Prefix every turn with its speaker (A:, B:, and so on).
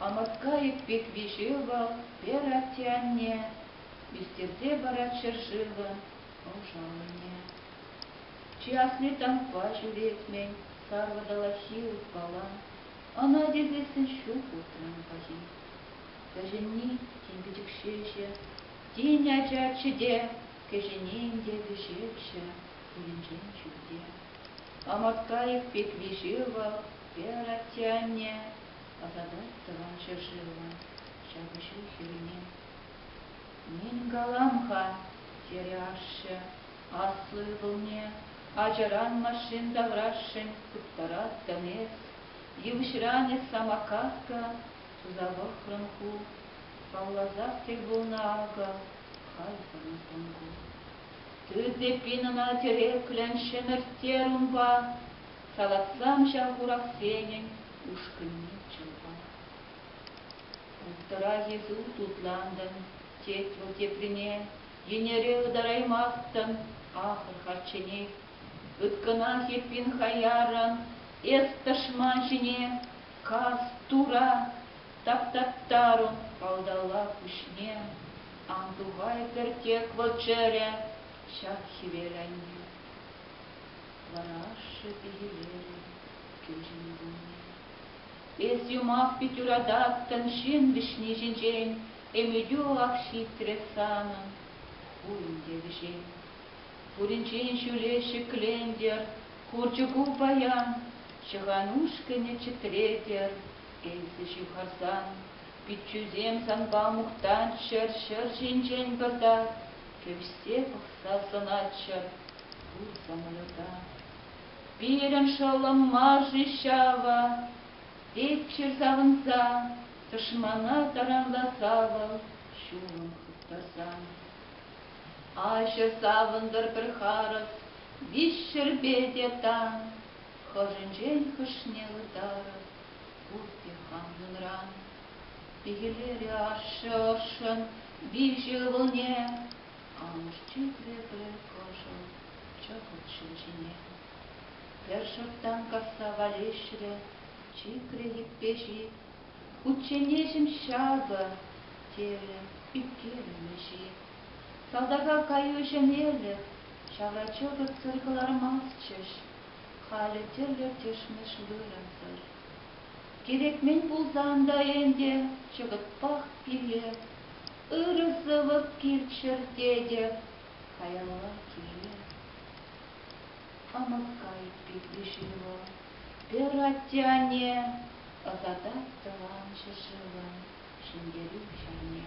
A: Аматкайык пек вишивал, ператянне, Бестерде барат шыршывы, ожалыне. Чиясны таңпа жүретмен, сарвадала хил бала, Ана дезесін шук отыран бахи. Кәжінні теңбітік шеше, тень ачачыде, Кәжінен де бішекші, өлінжен жүлде. Аматкайык пек вишивал, ператянне, Азадаттыван шыршывы, шабышы хюріне. Мен галамха, теряшы, аслы вълне, Ажаран машин даврашын, куттарат донес, Евшране самокатка, тузавах рынку, Паллазах тек волнага, хайфанын тонгу. Түзде пинына тереклен шемертерунба, Салатсам шахурах сенен, ушкынне чылба. Уттара езу тутландын, тетвыл теприне, Енере удараймастын, ахыр харчене, Ыткына хеппин хаяран, эсташман жіне, Каз тура, таптаттарун, палдала кушне, Андугай тертек вочере, шах хиверанне. Варашы бігелері, кежін бұлне. Эс юмах петюрадаттан шин вишни жинжен, Эмедю ахши тресанын, Уринде вишен. Уринчен шулеші клендер, Курчугу баян, Шығанушкыне читретер, Элсі шухарсан, Питчузем санба мухтан шыр-шыр жинжен бірдар, Көвсе пықса санатшыр, Бур самолета. Пирен шолым мажы шава, Этчер завынса, Тышмана таранласавыл, Шулым хыттасан. Айшыр савындыр бір харыз, Вишшір бедетан, Хожынжен хышне ұдарыз, Бұрте хамдынран. Бігелері ашы оршын, Бижі вылне, Амыш чүкре бір кожыл, Чоқыт шылжіне. Пер шырттан каса валешірі, Чикре еппеші, Ученешім шагы, Телі үккерімеші. Салдага каю женелі, Шаврачогы цыргылар масчыш, Халі терлер тешмеш вырасыр. Керекмен бұлзанда енде, Чығыт бақ пиле, Үрізывып кирчір дедеп, Хаялла келе. Амакай пеклешіло, Ператяне, Азадаттыван шышылын, Шынгеру шарне.